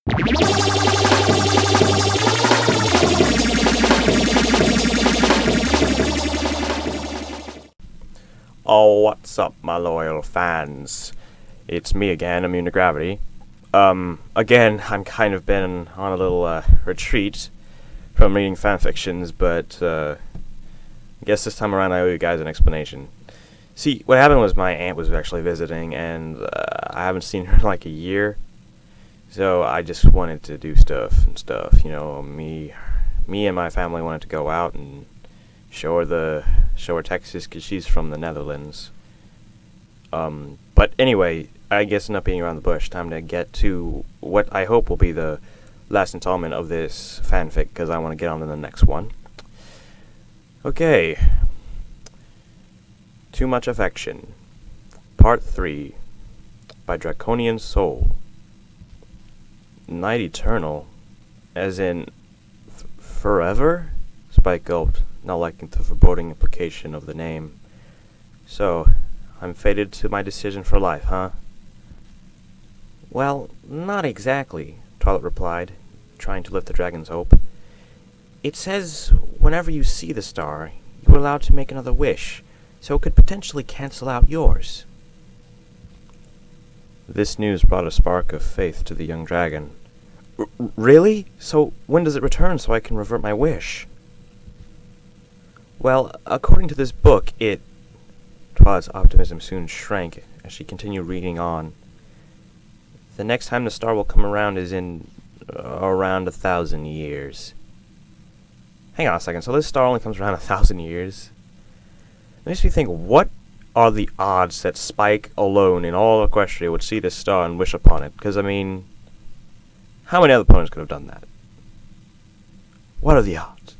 Oh, what's up, my loyal fans? It's me again, Immune to Gravity. Again, I'm kind of been on a little, retreat from reading fanfictions, but, I guess this time around I owe you guys an explanation. See, what happened was my aunt was actually visiting, and, I haven't seen her in like a year. So I just wanted to do stuff, you know, me and my family wanted to go out and show her Texas, because she's from the Netherlands. But anyway, I guess not being around the bush, time to get to what I hope will be the last installment of this fanfic, because I want to get on to the next one. Okay. Too Much Affection, Part 3, by Draconian Soul. Night Eternal, as in forever? Spike gulped, not liking the foreboding implication of the name. So, I'm fated to my decision for life, huh? Well, not exactly, Twilight replied, trying to lift the dragon's hope. It says whenever you see the star, you are allowed to make another wish, so it could potentially cancel out yours. This news brought a spark of faith to the young dragon. Really? So when does it return so I can revert my wish? Well, according to this book, Twilight's optimism soon shrank as she continued reading on. The next time the star will come around is in around 1,000 years. Hang on a second, so this star only comes around 1,000 years? It makes me think, what are the odds that Spike alone in all of Equestria would see this star and wish upon it? Because, I mean, how many other opponents could have done that? What are the odds?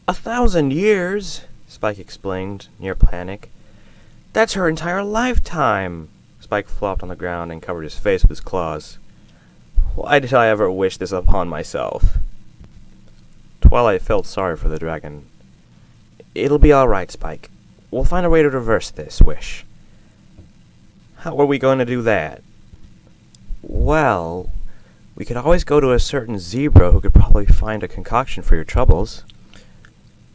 1,000 years, Spike explained, near panic. That's her entire lifetime. Spike flopped on the ground and covered his face with his claws. Why did I ever wish this upon myself? Twilight felt sorry for the dragon. It'll be alright, Spike. We'll find a way to reverse this wish. How are we going to do that? Well, we could always go to a certain zebra who could probably find a concoction for your troubles.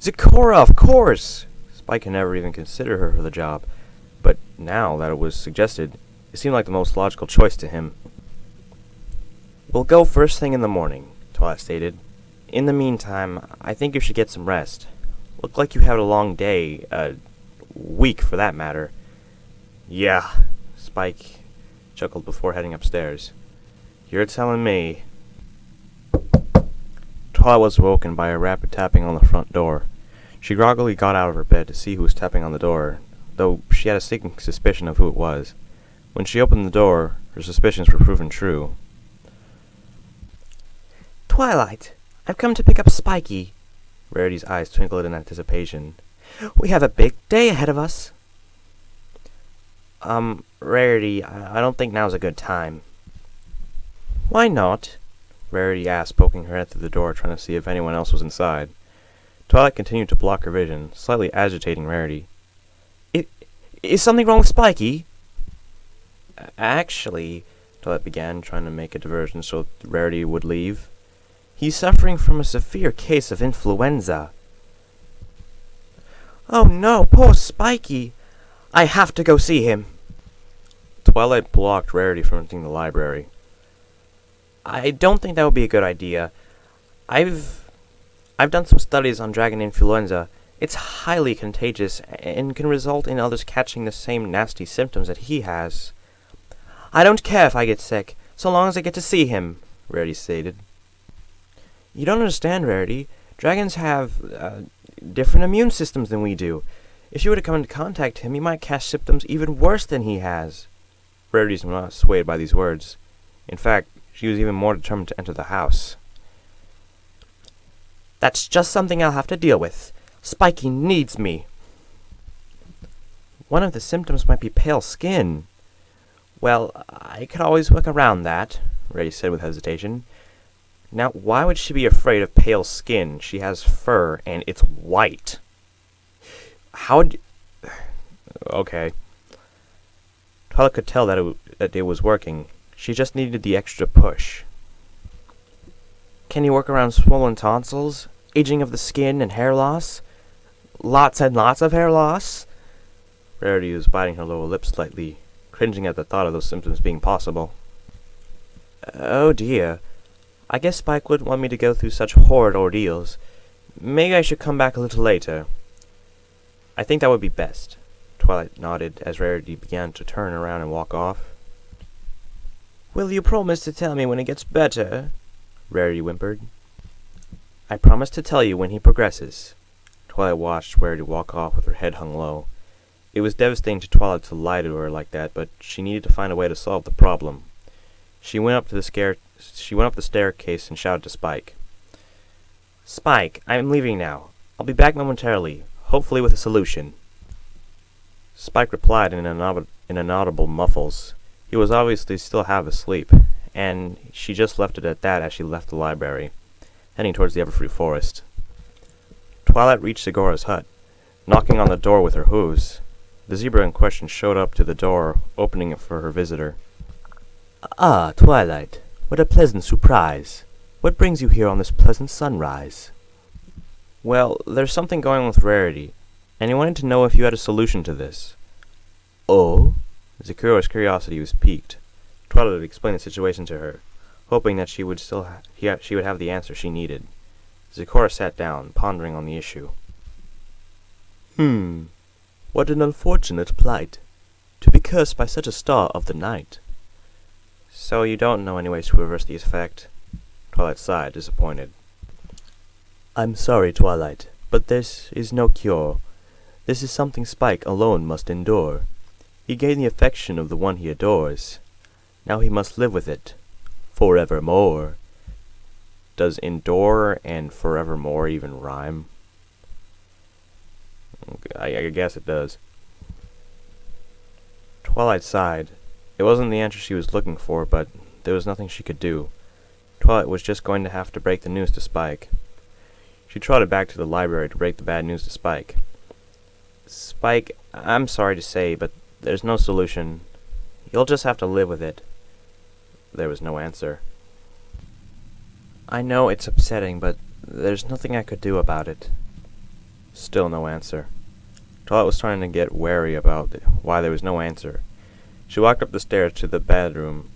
Zecora, of course! Spike had never even considered her for the job, but now that it was suggested, it seemed like the most logical choice to him. We'll go first thing in the morning, Twilight stated. In the meantime, I think you should get some rest. Look like you had a long day, week for that matter. Yeah, Spike chuckled before heading upstairs. You're telling me. Twilight was woken by a rapid tapping on the front door. She groggily got out of her bed to see who was tapping on the door, though she had a sneaking suspicion of who it was. When she opened the door, her suspicions were proven true. Twilight, I've come to pick up Spiky. Rarity's eyes twinkled in anticipation. We have a big day ahead of us. Rarity, I don't think now's a good time. Why not? Rarity asked, poking her head through the door, trying to see if anyone else was inside. Twilight continued to block her vision, slightly agitating Rarity. Is something wrong with Spiky? Actually, Twilight began, trying to make a diversion so Rarity would leave. He's suffering from a severe case of influenza. Oh no, poor Spiky! I have to go see him. Twilight blocked Rarity from entering the library. I don't think that would be a good idea. I've done some studies on dragon influenza. It's highly contagious and can result in others catching the same nasty symptoms that he has. I don't care if I get sick, so long as I get to see him, Rarity stated. You don't understand, Rarity. Dragons have, different immune systems than we do. If you were to come into contact with him, you might catch symptoms even worse than he has. Rarity was not swayed by these words. In fact, she was even more determined to enter the house. That's just something I'll have to deal with. Spiky needs me. One of the symptoms might be pale skin. Well, I could always work around that, Rarity said with hesitation. Now, why would she be afraid of pale skin? She has fur, and it's white. Okay. Twilight could tell that it was working. She just needed the extra push. Can you work around swollen tonsils, aging of the skin and hair loss? Lots and lots of hair loss? Rarity was biting her lower lip slightly, cringing at the thought of those symptoms being possible. Oh dear. I guess Spike wouldn't want me to go through such horrid ordeals. Maybe I should come back a little later. I think that would be best. Twilight nodded as Rarity began to turn around and walk off. Will you promise to tell me when it gets better? Rarity whimpered. I promise to tell you when he progresses. Twilight watched Rarity walk off with her head hung low. It was devastating to Twilight to lie to her like that, but she needed to find a way to solve the problem. She went up the staircase and shouted to Spike. Spike, I'm leaving now. I'll be back momentarily, hopefully with a solution. Spike replied in inaudible muffles. He was obviously still half asleep, and she just left it at that as she left the library, heading towards the Everfruit Forest. Twilight reached Zecora's hut, knocking on the door with her hooves. The zebra in question showed up to the door, opening it for her visitor. Ah, Twilight, what a pleasant surprise. What brings you here on this pleasant sunrise? Well, there's something going on with Rarity, and he wanted to know if you had a solution to this. Oh? Zecora's curiosity was piqued. Twilight explained the situation to her, hoping that she would have the answer she needed. Zecora sat down, pondering on the issue. What an unfortunate plight, to be cursed by such a star of the night. So you don't know any ways to reverse the effect? Twilight sighed, disappointed. I'm sorry, Twilight, but this is no cure. This is something Spike alone must endure. He gained the affection of the one he adores. Now he must live with it, forevermore. Does endure and forevermore even rhyme? I guess it does. Twilight sighed. It wasn't the answer she was looking for, but there was nothing she could do. Twilight was just going to have to break the news to Spike. She trotted back to the library to break the bad news to Spike. Spike, I'm sorry to say, but there's no solution. You'll just have to live with it. There was no answer. I know it's upsetting, but there's nothing I could do about it. Still no answer. Twilight was starting to get wary about why there was no answer. She walked up the stairs to the bedroom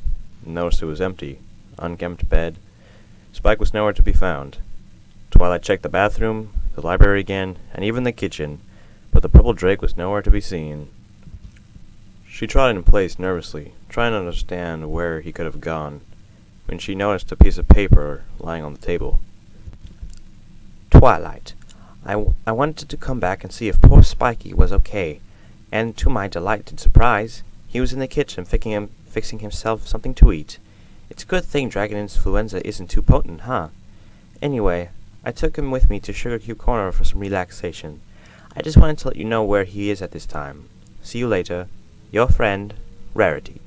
and noticed it was empty. Unkempt bed. Spike was nowhere to be found. Twilight checked the bathroom, the library again, and even the kitchen, but the purple drake was nowhere to be seen. She trotted in place nervously, trying to understand where he could have gone, when she noticed a piece of paper lying on the table. Twilight, I wanted to come back and see if poor Spiky was okay, and to my delighted surprise, he was in the kitchen fixing himself something to eat. It's a good thing dragon influenza isn't too potent, huh? Anyway, I took him with me to Sugar Cube Corner for some relaxation. I just wanted to let you know where he is at this time. See you later. Your friend, Rarity.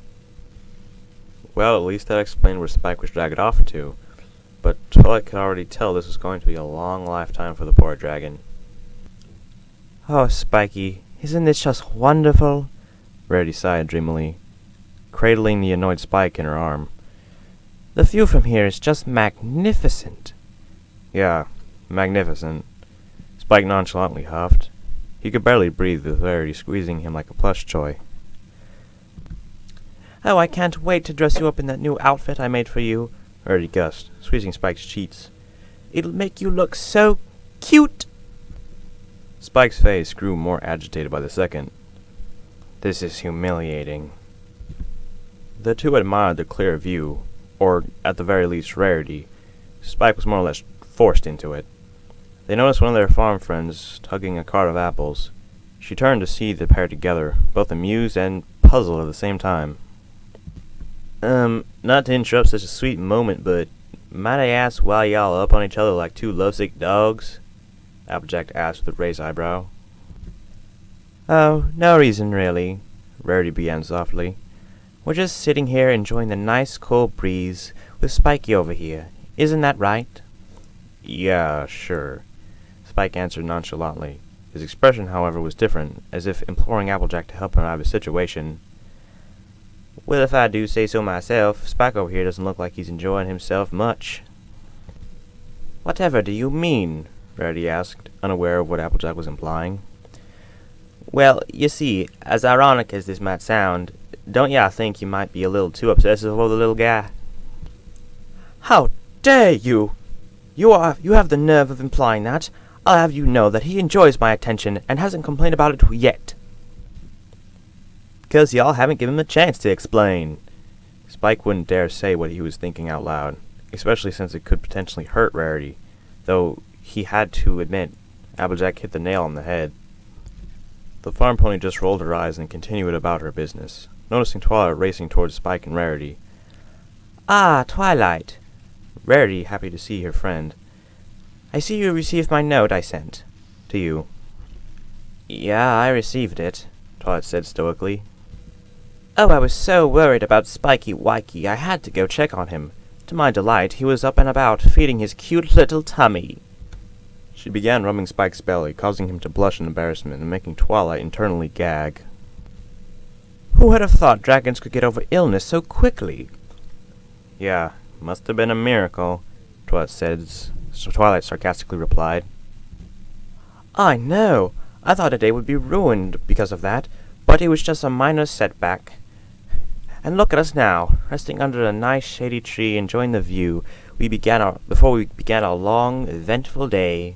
Well, at least that explained where Spike was dragged off to, but Twilight could already tell this was going to be a long lifetime for the poor dragon. Oh, Spiky, isn't this just wonderful? Rarity sighed dreamily, cradling the annoyed Spike in her arm. The view from here is just magnificent. Yeah, magnificent. Spike nonchalantly huffed. He could barely breathe with Rarity squeezing him like a plush toy. Oh, I can't wait to dress you up in that new outfit I made for you, Rarity gushed, squeezing Spike's cheeks. It'll make you look so cute. Spike's face grew more agitated by the second. This is humiliating. The two admired the clear view, or at the very least Rarity. Spike was more or less forced into it. They noticed one of their farm friends tugging a cart of apples. She turned to see the pair together, both amused and puzzled at the same time. Not to interrupt such a sweet moment, but might I ask why y'all up on each other like two lovesick dogs? Applejack asked with a raised eyebrow. Oh, no reason really, Rarity began softly. We're just sitting here enjoying the nice cool breeze with Spiky over here. Isn't that right? Yeah, sure, Spike answered nonchalantly. His expression, however, was different, as if imploring Applejack to help him out of his situation. Well, if I do say so myself, Spike over here doesn't look like he's enjoying himself much. Whatever do you mean? Rarity asked, unaware of what Applejack was implying. Well, you see, as ironic as this might sound, don't ya think you might be a little too obsessive over the little guy? How dare you! You have the nerve of implying that. I'll have you know that he enjoys my attention and hasn't complained about it yet. 'Cause y'all haven't given him a chance to explain. Spike wouldn't dare say what he was thinking out loud, especially since it could potentially hurt Rarity, though he had to admit Applejack hit the nail on the head. The farm pony just rolled her eyes and continued about her business, noticing Twilight racing towards Spike and Rarity. Ah, Twilight. Rarity, happy to see her friend. I see you received my note I sent to you. Yeah, I received it, Twilight said stoically. Oh, I was so worried about Spiky Wikey, I had to go check on him. To my delight, he was up and about, feeding his cute little tummy. She began rubbing Spike's belly, causing him to blush in embarrassment and making Twilight internally gag. Who would have thought dragons could get over illness so quickly? Yeah, must have been a miracle, Twilight sarcastically replied. I know. I thought a day would be ruined because of that, but it was just a minor setback. And look at us now, resting under a nice shady tree, enjoying the view before we began our long, eventful day.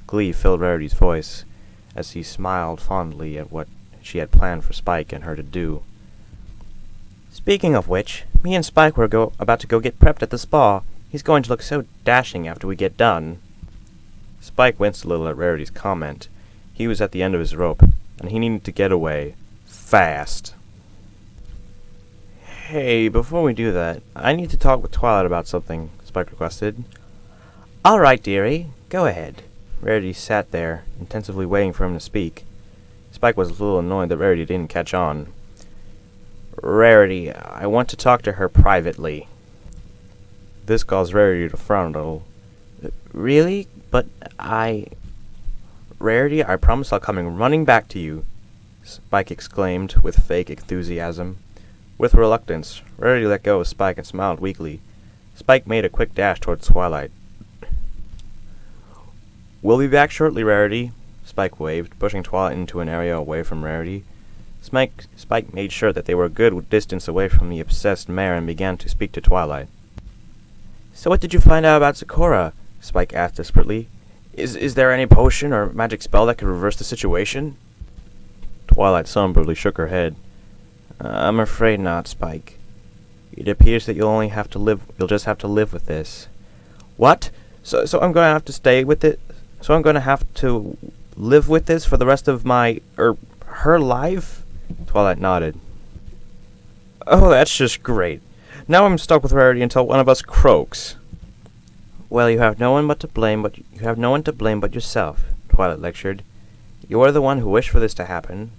Glee filled Rarity's voice as he smiled fondly at what she had planned for Spike and her to do. Speaking of which, me and Spike were about to go get prepped at the spa. He's going to look so dashing after we get done. Spike winced a little at Rarity's comment. He was at the end of his rope, and he needed to get away. Fast. Hey, before we do that, I need to talk with Twilight about something, Spike requested. All right, dearie. Go ahead. Rarity sat there, intensively waiting for him to speak. Spike was a little annoyed that Rarity didn't catch on. Rarity, I want to talk to her privately. This caused Rarity to frown a little. Really? But Rarity, I promise I'll come running back to you, Spike exclaimed with fake enthusiasm. With reluctance, Rarity let go of Spike and smiled weakly. Spike made a quick dash towards Twilight. We'll be back shortly, Rarity, Spike waved, pushing Twilight into an area away from Rarity. Spike made sure that they were a good distance away from the obsessed mare and began to speak to Twilight. So what did you find out about Zecora? Spike asked desperately. Is there any potion or magic spell that could reverse the situation? Twilight somberly shook her head. I'm afraid not, Spike. It appears that you'll just have to live with this. What? So I'm going to have to stay with it? So I'm going to have to live with this for the rest of her life? Twilight nodded. Oh, that's just great. Now I'm stuck with Rarity until one of us croaks. Well, you have no one to blame but yourself, Twilight lectured. You are the one who wished for this to happen.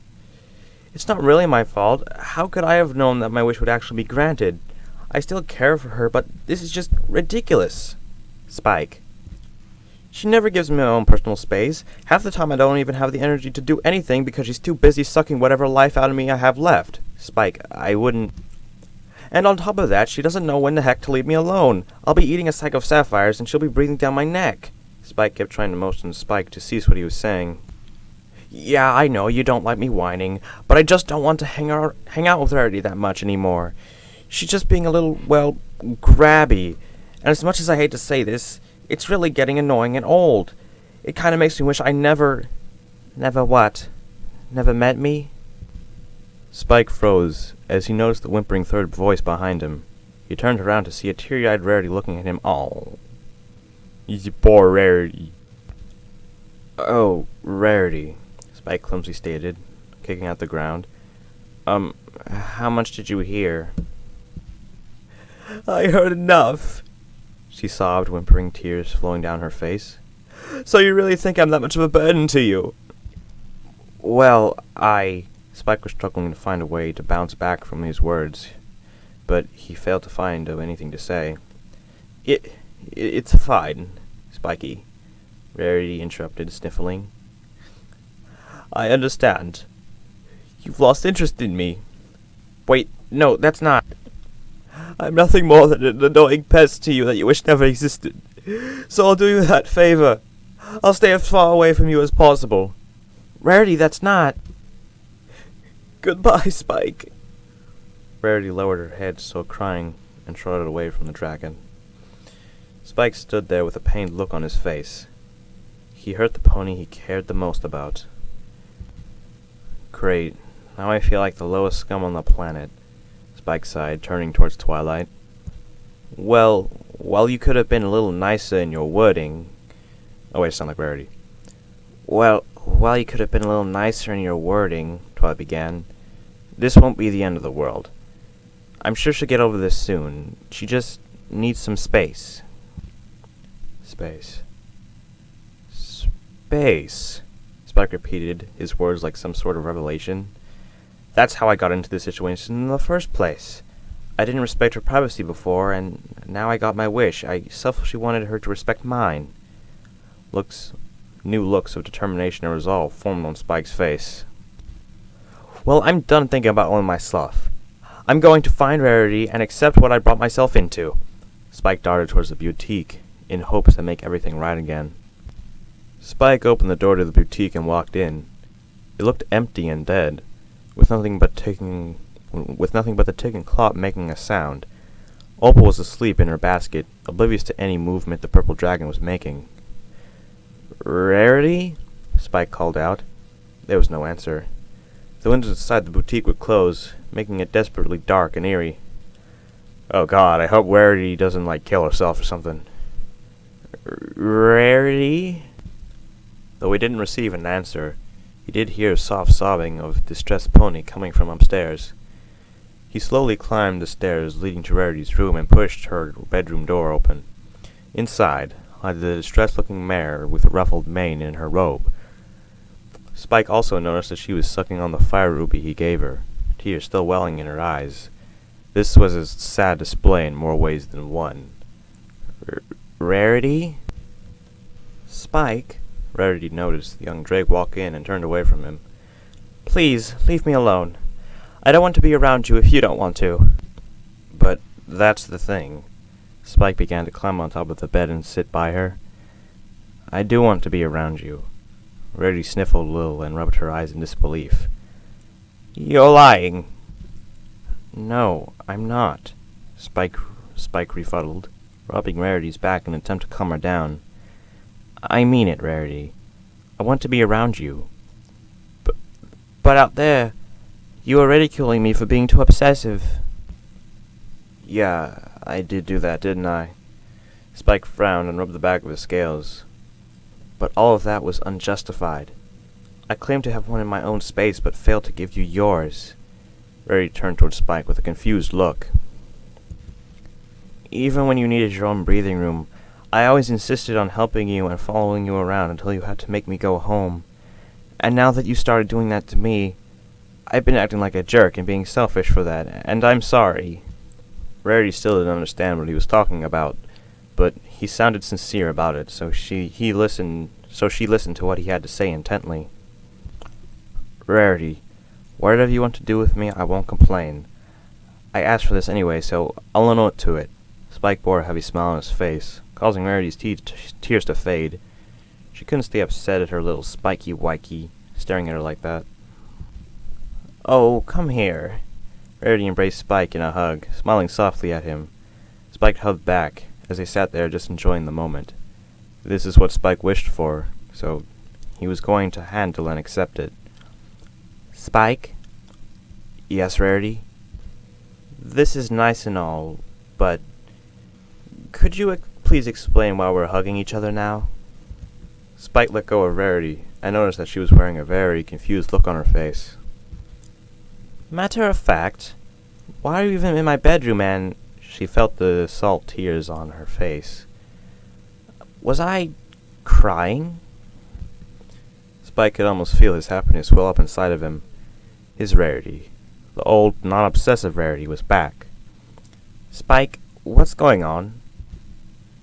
It's not really my fault. How could I have known that my wish would actually be granted? I still care for her, but this is just ridiculous. Spike. She never gives me my own personal space. Half the time I don't even have the energy to do anything because she's too busy sucking whatever life out of me I have left. Spike, I wouldn't... And on top of that, she doesn't know when the heck to leave me alone. I'll be eating a sack of sapphires and she'll be breathing down my neck. Spike kept trying to motion Spike to cease what he was saying. Yeah, I know you don't like me whining, but I just don't want to hang out with Rarity that much anymore. She's just being a little, grabby. And as much as I hate to say this, it's really getting annoying and old. It kind of makes me wish I never what? Never met me? Spike froze as he noticed the whimpering third voice behind him. He turned around to see a teary-eyed Rarity looking at him. Oh, you poor Rarity. Oh, Rarity, Spike clumsily stated, kicking out the ground. How much did you hear? I heard enough, she sobbed, whimpering, tears flowing down her face. So you really think I'm that much of a burden to you? Well, Spike was struggling to find a way to bounce back from these words, but he failed to find anything to say. It's fine, Spiky, Rarity interrupted, sniffling. I understand. You've lost interest in me. Wait, No, that's not. I'm nothing more than an annoying pest to you that you wish never existed. So I'll do you that favor. I'll stay as far away from you as possible. Rarity, that's not. Goodbye, Spike. Rarity lowered her head, still crying, and trotted away from the dragon. Spike stood there with a pained look on his face. He hurt the pony he cared the most about. Great. Now I feel like the lowest scum on the planet, Spike sighed, turning towards Twilight. Well, while you could have been a little nicer in your wording... Oh wait, I sound like Rarity. Well, while you could have been a little nicer in your wording, Twilight began, this won't be the end of the world. I'm sure she'll get over this soon. She just needs some space. Space. Space, Spike repeated, his words like some sort of revelation. That's how I got into this situation in the first place. I didn't respect her privacy before, and now I got my wish. I selfishly wanted her to respect mine. New looks of determination and resolve formed on Spike's face. Well, I'm done thinking about only myself. I'm going to find Rarity and accept what I brought myself into. Spike darted towards the boutique, in hopes to make everything right again. Spike opened the door to the boutique and walked in. It looked empty and dead, with nothing but the ticking clock making a sound. Opal was asleep in her basket, oblivious to any movement the purple dragon was making. Rarity? Spike called out. There was no answer. The windows inside the boutique would close, making it desperately dark and eerie. Oh god, I hope Rarity doesn't, kill herself or something. Rarity? Though he didn't receive an answer, he did hear soft sobbing of distressed pony coming from upstairs. He slowly climbed the stairs leading to Rarity's room and pushed her bedroom door open. Inside lay the distressed-looking mare with a ruffled mane in her robe. Spike also noticed that she was sucking on the fire ruby he gave her, tears still welling in her eyes. This was a sad display in more ways than one. Rarity? Spike? Rarity noticed the young Drake walk in and turned away from him. Please, leave me alone. I don't want to be around you if you don't want to. But that's the thing. Spike began to climb on top of the bed and sit by her. I do want to be around you. Rarity sniffled a little and rubbed her eyes in disbelief. You're lying. No, I'm not, Spike refuddled, rubbing Rarity's back in an attempt to calm her down. I mean it, Rarity. I want to be around you. But out there, you are ridiculing me for being too obsessive. Yeah, I did do that, didn't I? Spike frowned and rubbed the back of his scales. But all of that was unjustified. I claimed to have one in my own space, but failed to give you yours. Rarity turned toward Spike with a confused look. Even when you needed your own breathing room, I always insisted on helping you and following you around until you had to make me go home. And now that you started doing that to me, I've been acting like a jerk and being selfish for that, and I'm sorry. Rarity still didn't understand what he was talking about, but he sounded sincere about it, so she listened to what he had to say intently. Rarity, whatever you want to do with me, I won't complain. I asked for this anyway, so I'll own up to it. Spike bore a heavy smile on his face, causing Rarity's tears to fade. She couldn't stay upset at her little spiky wikey staring at her like that. Oh, come here. Rarity embraced Spike in a hug, smiling softly at him. Spike hugged back, as they sat there just enjoying the moment. This is what Spike wished for, so he was going to handle and accept it. Spike? Yes, Rarity? This is nice and all, but could you please explain why we're hugging each other now? Spike let go of Rarity and noticed that she was wearing a very confused look on her face. Matter of fact, why are you even in my bedroom? And she felt the salt tears on her face. Was I crying? Spike could almost feel his happiness well up inside of him. His Rarity, the old, non-obsessive Rarity, was back. Spike, what's going on?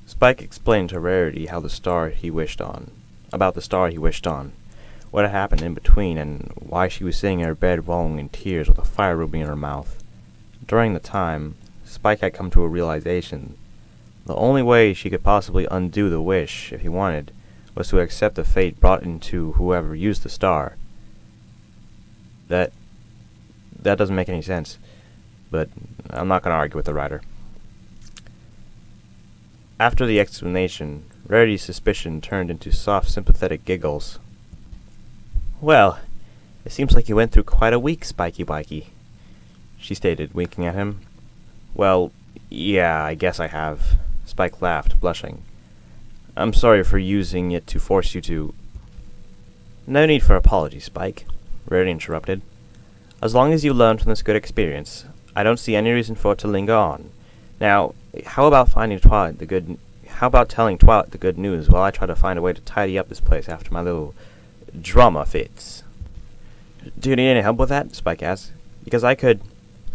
Spike explained to Rarity about the star he wished on, what had happened in between, and why she was sitting in her bed wallowing in tears with a fire ruby in her mouth. During the time, Spike had come to a realization. The only way she could possibly undo the wish, if he wanted, was to accept the fate brought into whoever used the star. That doesn't make any sense, but I'm not going to argue with the writer. After the explanation, Rarity's suspicion turned into soft, sympathetic giggles. "Well, it seems like you went through quite a week, Spiky Wikey," she stated, winking at him. "Well, yeah, I guess I have." Spike laughed, blushing. "I'm sorry for using it to force you to—" "No need for apology, Spike," Rarity interrupted. "As long as you learn from this good experience, I don't see any reason for it to linger on. Now, how about telling Twilight the good news while I try to find a way to tidy up this place after my little drama fits?" "Do you need any help with that?" Spike asked. "Because I could—"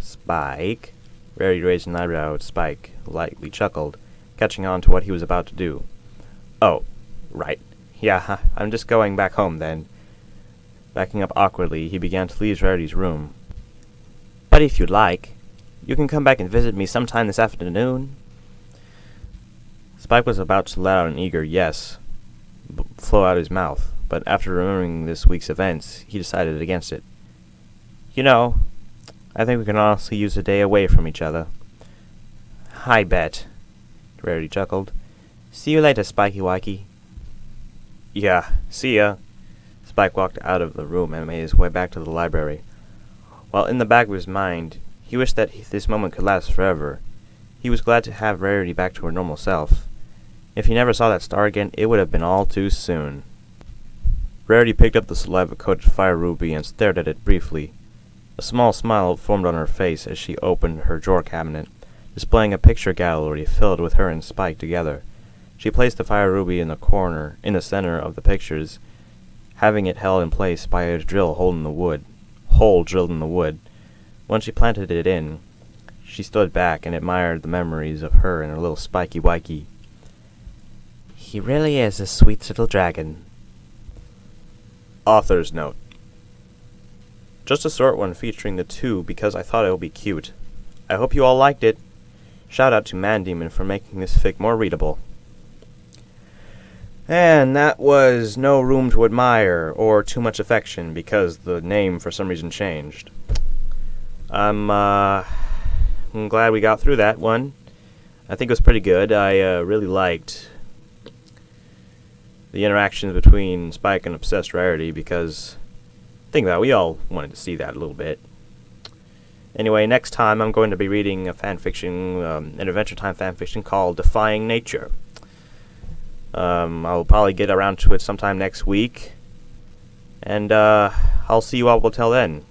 "Spike?" Rarity raised an eyebrow at Spike, lightly chuckled, catching on to what he was about to do. "Oh, right. Yeah, I'm just going back home, then." Backing up awkwardly, he began to leave Rarity's room. "But if you'd like, you can come back and visit me sometime this afternoon." Spike was about to let out an eager yes flow out his mouth, but after remembering this week's events, he decided against it. "You know, I think we can honestly use a day away from each other." "I bet," Rarity chuckled. "See you later, Spiky Wikey." "Yeah, see ya." Spike walked out of the room and made his way back to the library. While in the back of his mind, he wished that this moment could last forever. He was glad to have Rarity back to her normal self. If he never saw that star again, it would have been all too soon. Rarity picked up the saliva-coated fire ruby and stared at it briefly. A small smile formed on her face as she opened her drawer cabinet, displaying a picture gallery filled with her and Spike together. She placed the fire ruby in the center of the pictures, having it held in place by a hole drilled in the wood. Once she planted it in, she stood back and admired the memories of her and her little Spiky Wikey. "He really is a sweet little dragon." Author's note. Just a short one featuring the two because I thought it would be cute. I hope you all liked it. Shout out to Mandemon for making this fic more readable. And that was No Room to Admire, or Too Much Affection, because the name for some reason changed. I'm glad we got through that one. I think it was pretty good. I really liked the interactions between Spike and Obsessed Rarity, because, think about it, we all wanted to see that a little bit. Anyway, next time I'm going to be reading a fanfiction, an Adventure Time fanfiction called Defying Nature. I'll probably get around to it sometime next week, and I'll see you all until then.